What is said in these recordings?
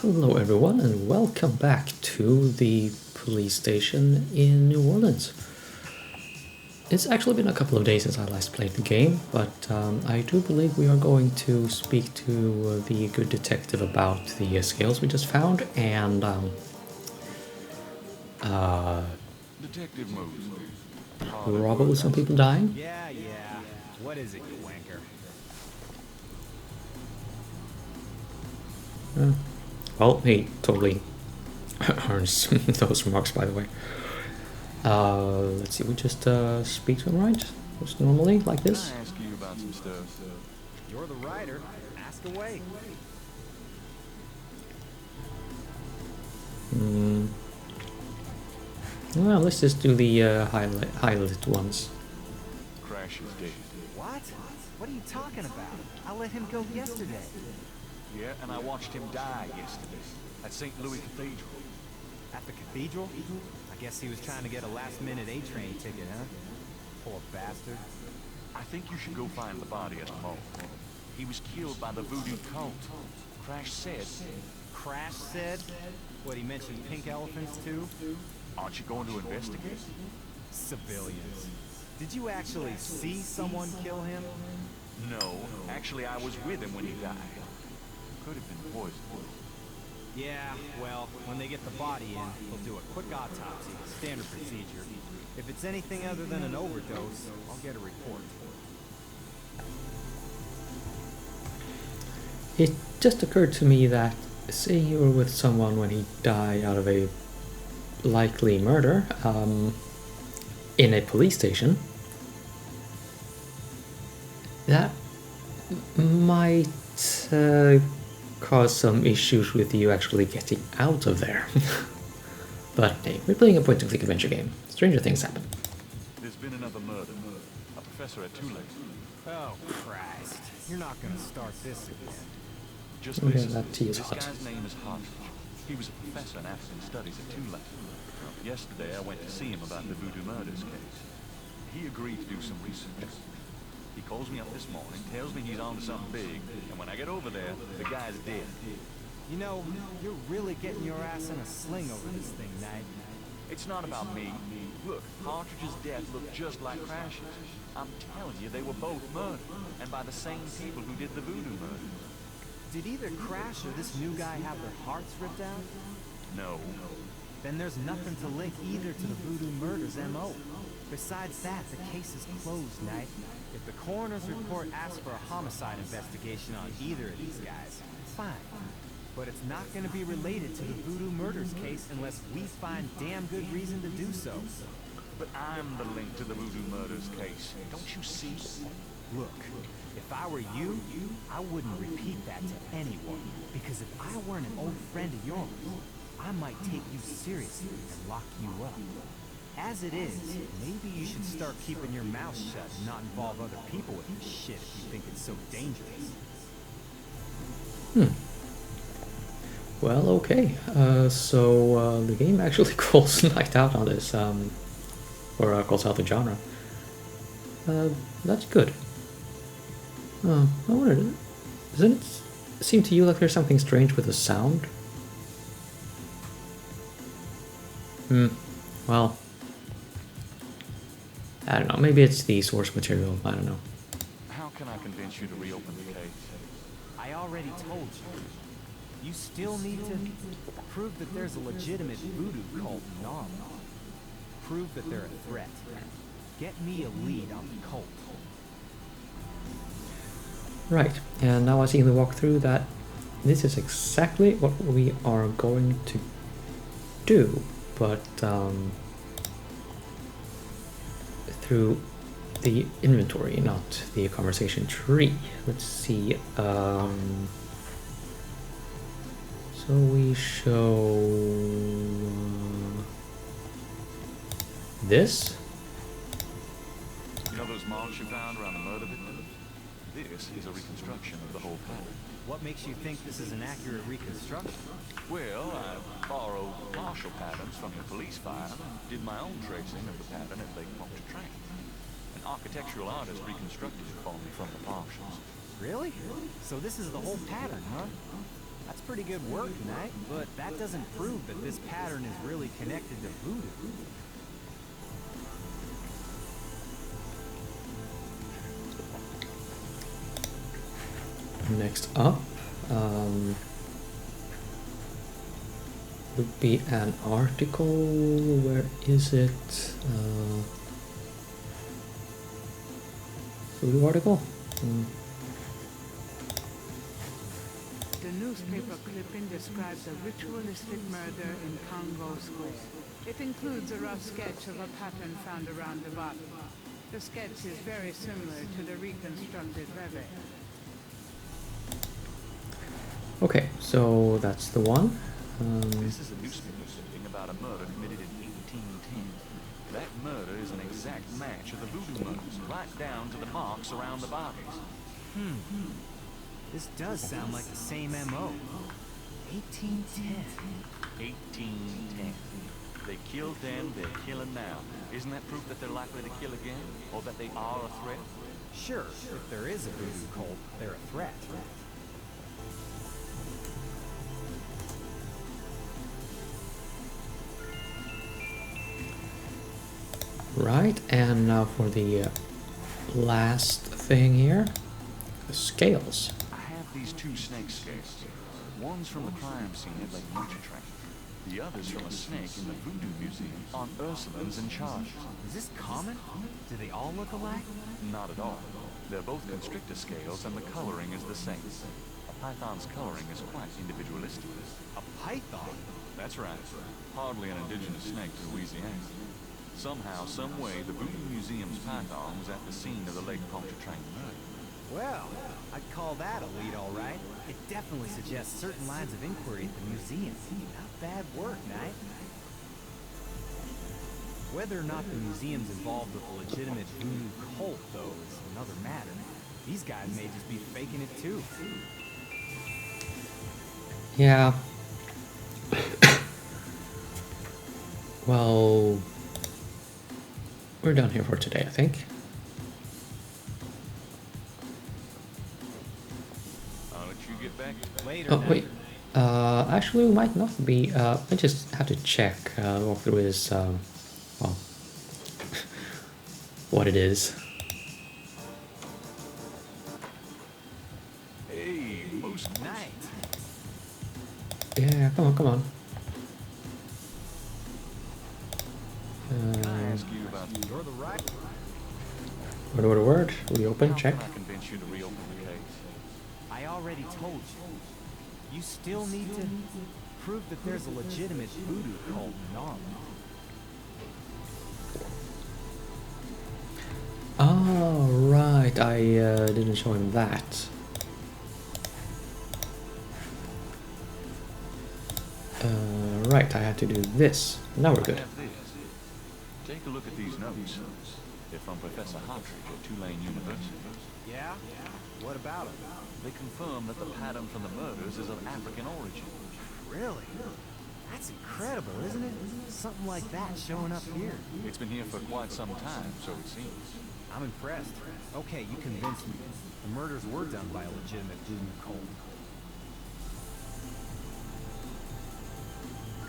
Hello, everyone, and welcome back to the police station in New Orleans. It's actually been a couple of days since I last played the game, but I do believe we are going to speak to the good detective about the scales we just found and Detective Mosley. probably some people dying. Yeah. What is it, you wanker? Well, he totally earns those remarks, by the way. Let's see, we just speak to him, right? Just normally, like Can this? I ask you about some stuff? You're the writer. Ask away. Well, let's just do the highlight ones. Crash is dead. What? What are you talking about? I let him go yesterday. Yeah, and I watched him die yesterday at St. Louis Cathedral. At the cathedral? I guess he was trying to get a last-minute A-train ticket, huh? Poor bastard. I think you should go find the body at the morgue. He was killed by the voodoo cult. Crash said. Crash said? What, he mentioned pink elephants, too? Aren't you going to investigate? Civilians. Did you actually see someone kill him? No, actually I was with him when he died. Could have been poisoned. Yeah, well, when they get the body in, they'll do a quick autopsy, standard procedure. If it's anything other than an overdose, I'll get a report. It just occurred to me that, say you were with someone when he died out of a likely murder, in a police station, that might cause some issues with you actually getting out of there. But hey, we're playing a point-and-click adventure game. Stranger things happen. There's been another murder. A professor at Tulane. Oh, Christ. You're not gonna start this again. Just Okay, listen. that tea is This hot. guy's name is Hodge. He was a professor in African studies at Tulane. Yesterday I went to see him about the voodoo murders case. He agreed to do some research. He calls me up this morning, tells me he's onto something big, and when I get over there, the guy's dead. You know, you're really getting your ass in a sling over this thing, Knight. It's not about me. Look, Partridge's death looked just like Crash's. I'm telling you, they were both murdered, and by the same people who did the voodoo murders. Did either Crash or this new guy have their hearts ripped out? No. Then there's nothing to link either to the voodoo murders M.O. Besides that, the case is closed, Knight. If the coroner's report asks for a homicide investigation on either of these guys, fine. But it's not going to be related to the voodoo murders case unless we find damn good reason to do so. But I'm the link to the voodoo murders case. Don't you see? Look, if I were you, I wouldn't repeat that to anyone. Because if I weren't an old friend of yours, I might take you seriously and lock you up. As it is, maybe you should start keeping your mouth shut and not involve other people with this shit if you think it's so dangerous. Well, okay. So the game actually calls Night Out on this, or calls out the genre. That's good. Oh, I wonder, doesn't it seem to you like there's something strange with the sound? Well, I don't know. Maybe it's the source material. I don't know. How can I convince you to reopen the case? I already told you. You still need to prove that there's a legitimate voodoo cult in Narwhal. Prove that they're a threat. Get me a lead on the cult. Right, and now I see in the walkthrough that this is exactly what we are going to do, but through the inventory, not the conversation tree. Let's see. So we show this. You know those marks you found around the murder victims? This is a reconstruction of the whole pattern. What makes you think this is an accurate reconstruction? Well, I borrowed partial patterns from the police file and did my own tracing of the pattern at Lake Pontchartrain. An architectural artist reconstructed it for me from the partials. Really? So this is the whole pattern, huh? That's pretty good work, Knight, but that doesn't prove that this pattern is really connected to voodoo. Next up would be an article. Where is it? Voodoo article? The newspaper clipping describes a ritualistic murder in Congo Square. It includes a rough sketch of a pattern found around the body. The sketch is very similar to the reconstructed levee. Okay, so that's the one. This is a newspaper clipping about a murder committed in 1810. That murder is an exact match of the voodoo murders, right down to the marks around the bodies. This does sound like the same MO. 1810. 1810. They killed then, they're killing now. Isn't that proof that they're likely to kill again? Or that they are a threat? Sure, if there is a voodoo cult, they're a threat. Right, and now for the last thing here, the scales. I have these two snake scales. One's from the crime scene at Lake Pontchartrain. The other's from a snake in the Voodoo Museum on Ursulines and charges. Is this common? Do they all look alike? Not at all. They're both constrictor scales and the coloring is the same. A python's coloring is quite individualistic. A python? That's right. Hardly an indigenous snake to Louisiana. Somehow, some way, the Voodoo Museum's python was at the scene of the Lake Pontchartrain murder. Well, I'd call that a lead, all right. It definitely suggests certain lines of inquiry at the museum. Not bad work, Knight. Whether or not the museum's involved with a legitimate voodoo cult, though, is another matter. These guys may just be faking it, too. Yeah. Well, we're done here for today, I think. I'll let you get back. Later, Oh, Knight. wait. Actually, we might not be. I just have to check what it is. Well, what it is. Hey, most Knight. Yeah, come on, come on. Can I ask you about You're the right. Word. Reopen, how check. can I convince you to reopen the case? I already told you. You still need to prove that there's a legitimate voodoo cult in Norman. Oh, right. I didn't show him that. Right, I have to do this. Now we're I good. have this. Take a look at these notes. They're from Professor Hartridge at Tulane University. Yeah? What about it? They confirm that the pattern from the murders is of African origin. Really? That's incredible, isn't it? Something like that showing up here. It's been here for quite some time, so it seems. I'm impressed. Okay, you convinced me. The murders were done by a legitimate voodoo cult.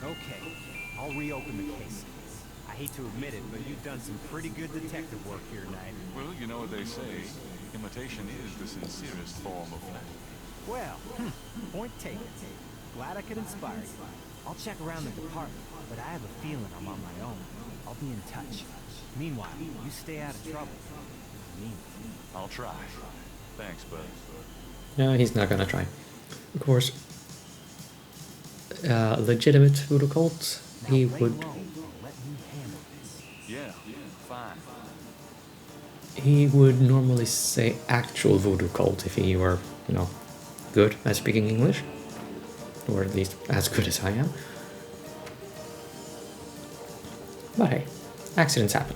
Okay, I'll reopen the case. I hate to admit it, but you've done some pretty good detective work here, Knight. Well, you know what they say. Imitation is the sincerest form of flattery. Well, point taken. Glad I could inspire you. I'll check around the department, but I have a feeling I'm on my own. I'll be in touch. Meanwhile, you stay out of trouble. I mean it. I'll try. Thanks, bud. No, he's not gonna try. Of course, legitimate voodoo cult, Now he lay would low. Let me handle this. Yeah, fine. he would normally say actual voodoo cult if he were, you know, good at speaking English, or at least as good as I am. But hey, accidents happen.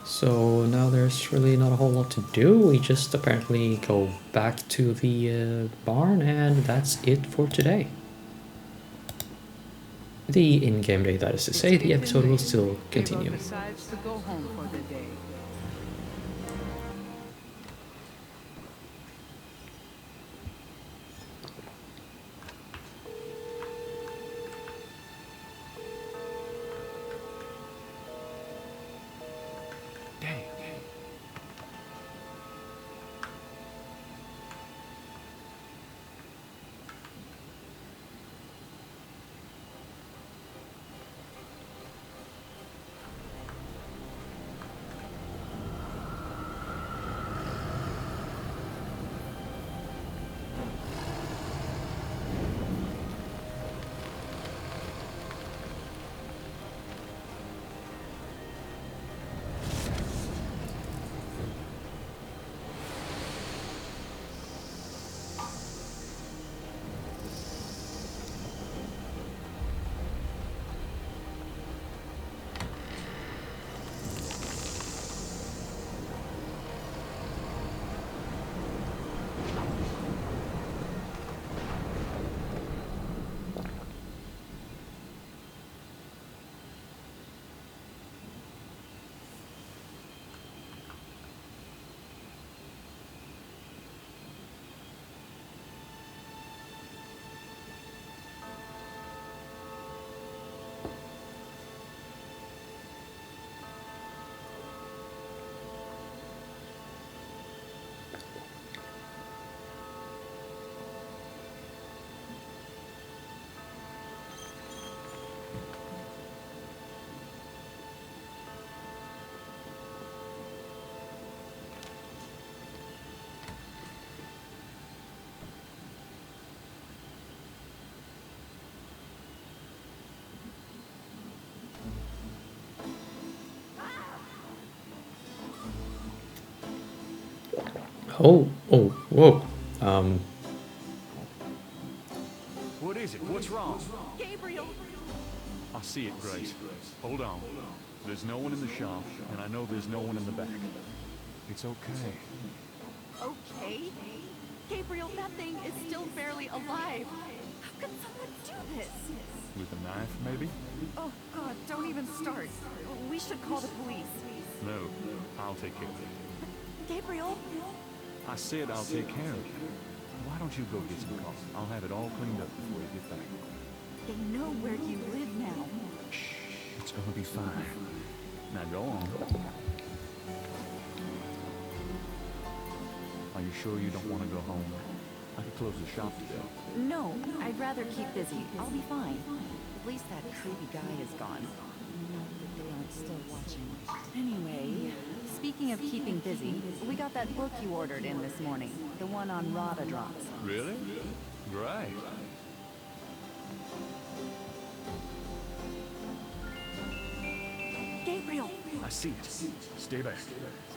So now there's really not a whole lot to do. We just apparently go back to the barn, and that's it for today. The in-game day, that is to say, the episode will still continue. Ava decides to go home for the day. Oh, whoa. What is it? What's wrong? Gabriel! I see it, Grace. Hold on. There's no one in the shop, and I know there's no one in the back. It's okay. Okay? Gabriel, that thing is still barely alive. How could someone do this? With a knife, maybe? Oh, God, don't even start. We should call the police. No, I'll take care of it. Gabriel? I said I'll take care of it. Why don't you go get some coffee? I'll have it all cleaned up before you get back. They know where you live now. Shh, it's gonna be fine. Now go on. Are you sure you don't want to go home? I could close the shop today. No, I'd rather keep busy. I'll be fine. At least that creepy guy is gone. Not that they aren't still watching. Anyway, speaking of keeping busy, we got that book you ordered in this morning. The one on Rhododrons. Really? Great. Gabriel! I see it. Stay back.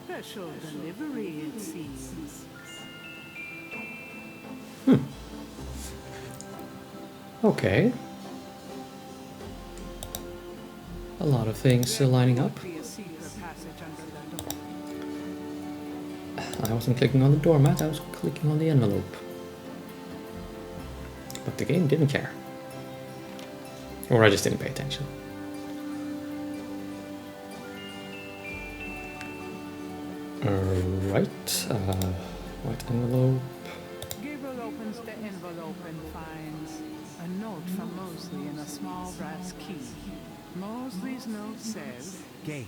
Special delivery, it seems. Okay. A lot of things still lining up. Be a secret passage under the door. I wasn't clicking on the doormat, I was clicking on the envelope. But the game didn't care. Or I just didn't pay attention. Right, white envelope. Gabriel opens the envelope and finds a note from Mosley in a small brass key. Mosley's note says, Gabe,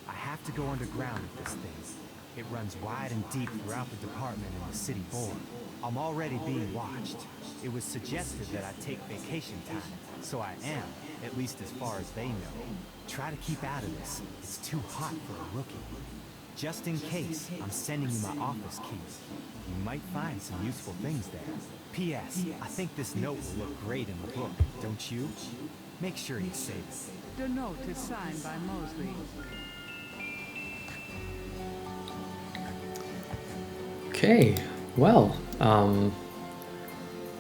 I have to go underground with this thing. It runs wide and deep throughout the department and the city board. I'm already being watched. It was suggested that I take vacation time, so I am, at least as far as they know. Try to keep out of this. It's too hot for a rookie. Just in case, I'm sending you my office keys. You might find some useful things there. P.S. I think this note will look great in the book, don't you? Make sure you save it. the note is signed by Mosley. Okay, well,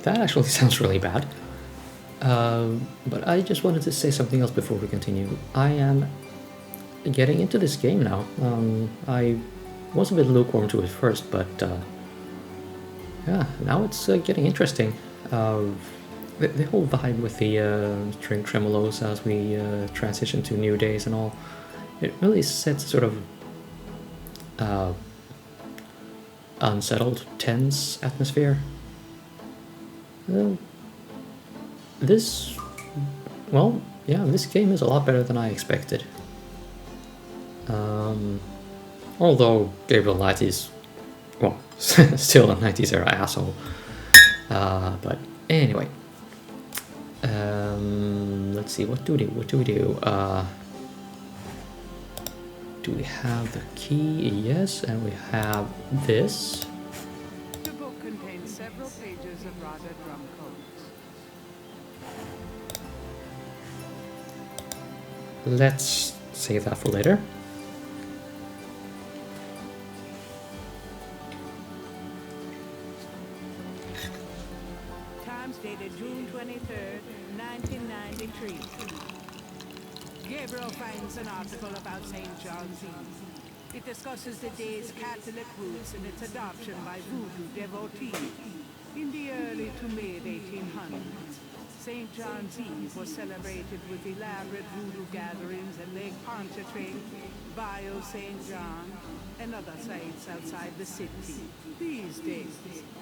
that actually sounds really bad. But I just wanted to say something else before we continue. I am getting into this game now. I was a bit lukewarm to it first, but yeah, now it's getting interesting. The whole vibe with the string tremolos as we transition to new days and all, it really sets a sort of unsettled, tense atmosphere. This game is a lot better than I expected. Although Gabriel Knight is, well, still a 90s era asshole. But anyway, let's see, what do we do? Do we have the key? Yes, and we have this. The book contains several pages of Rhododrum codes. Let's save that for later. Times dated June 23rd, 1993. Gabriel finds an article about St. John's Eve. It discusses the day's Catholic roots and its adoption by voodoo devotees. In the early to mid 1800s, St. John's Eve was celebrated with elaborate voodoo gatherings at Lake Pontchartrain, Bayou St. John, and other sites outside the city. These days,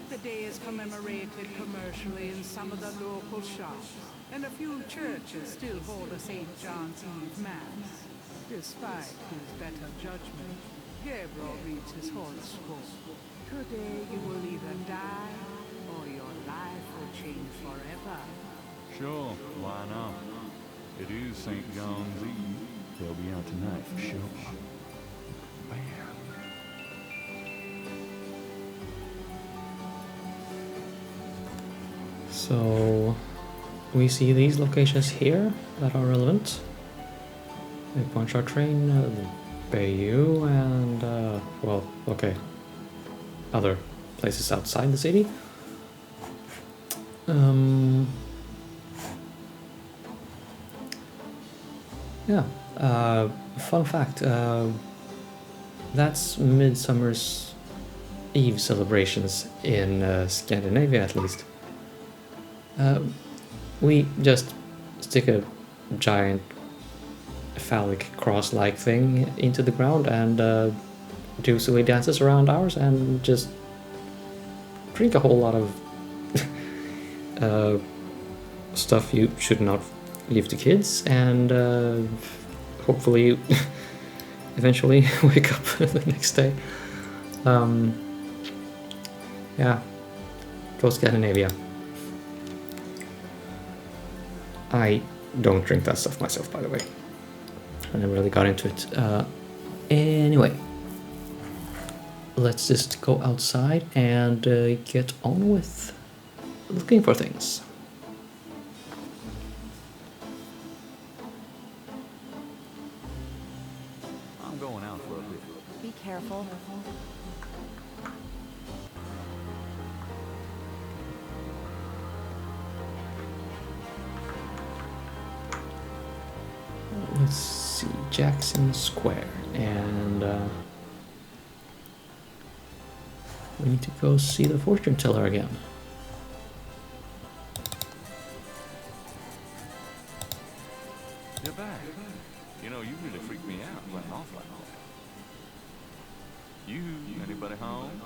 the day is commemorated commercially in some of the local shops, and a few churches still hold a St. John's Eve Mass. Despite his better judgment, Gabriel reads his horoscope. Today you will either die, or your life will change forever. Sure, why not? It is St. John's Eve. They'll be out tonight for sure. Bam. So we see these locations here that are relevant. Lake Pontchartrain, Bayou, and well, okay. other places outside the city. Yeah, fun fact, that's Midsummer's Eve celebrations in Scandinavia, at least. We just stick a giant phallic cross-like thing into the ground and do silly dances around ours and just drink a whole lot of stuff you should not leave to kids, and hopefully eventually wake up the next day. Yeah, go Scandinavia. I don't drink that stuff myself, by the way. I never really got into it. Anyway, let's just go outside and get on with looking for things. I'm going out for a bit. Be careful. Let's see, Jackson Square, and we need to go see the fortune teller again. You're back. You know, you really freaked me out running off like that. You, anybody home?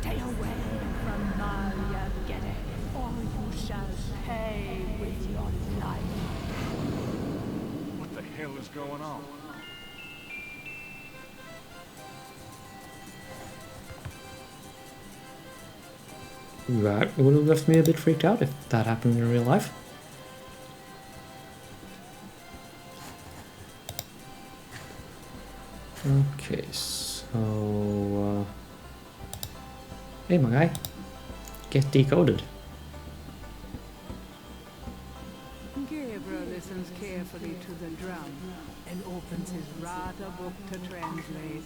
Stay away from Maria Gede, or you shall pay with your life. What the hell is going on? That would have left me a bit freaked out if that happened in real life. Okay, so... hey, my guy. Get decoded. Gabriel listens carefully to the drum and opens his Rada book to translate.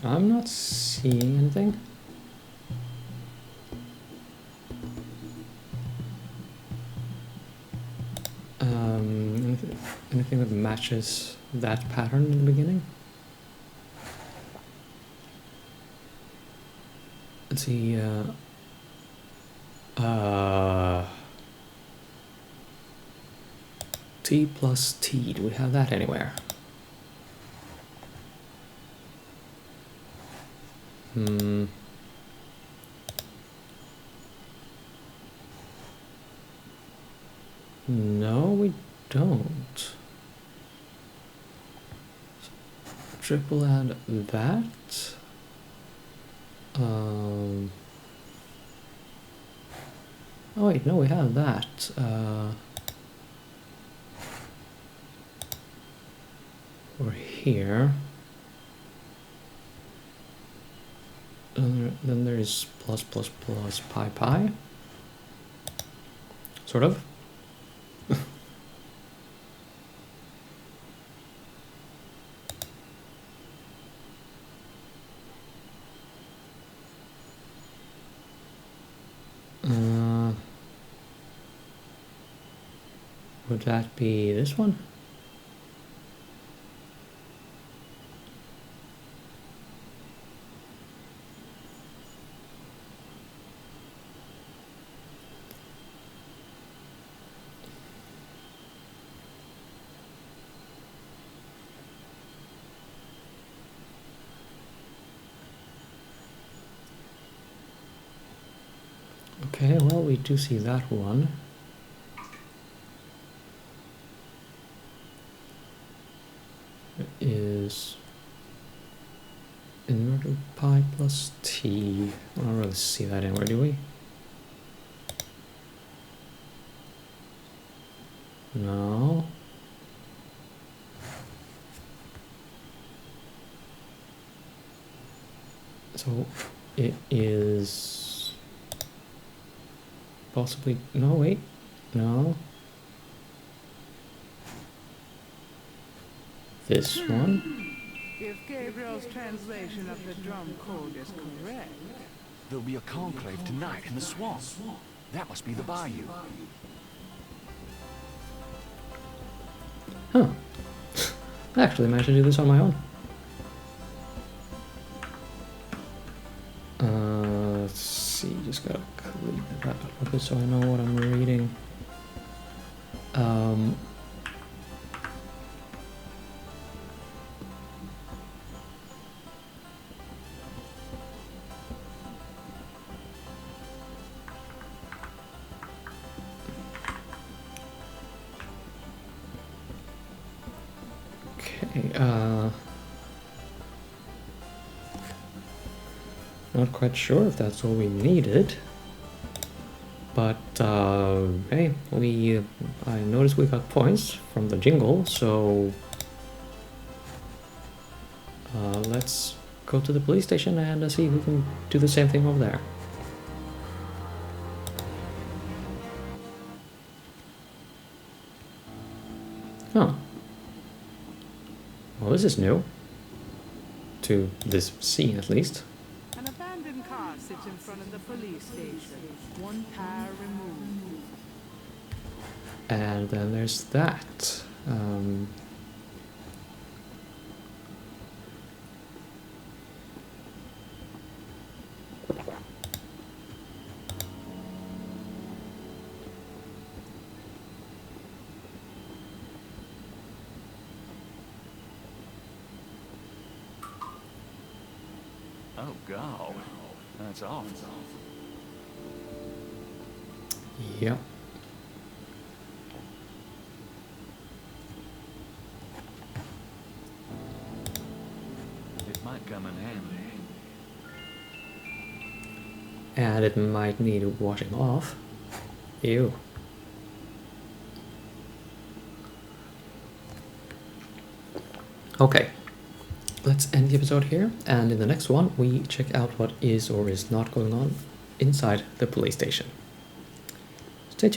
I'm not seeing anything. Anything that matches that pattern in the beginning? Let's see, T plus T, do we have that anywhere? No, we don't. Triple add that. Oh wait, no, we have that. Or here. Then there's plus plus plus pi pi. Sort of. Would that be this one? Okay, well, we do see that one. It is Inverted pi plus t. I don't really see that anywhere, do we? No. So it is possibly, no, wait, no. This one. If Gabriel's translation of the drum code is correct, There'll be a conclave tonight in the swamp. That must be the bayou. Huh. I actually managed to do this on my own. Let's see, just gotta clean that up a bit so I know what I'm reading. Okay, not quite sure if that's all we needed, but hey, I noticed we got points from the jingle, so let's go to the police station and see if we can do the same thing over there. Huh. Well, this is new. To this scene, at least. an abandoned car sits in front of the police station. One tire removed. And then there's that. Oh, God. That's awful. Yep. It might come in handy. And it might need washing off. Ew. Okay. Let's end the episode here, and in the next one we check out what is or is not going on inside the police station.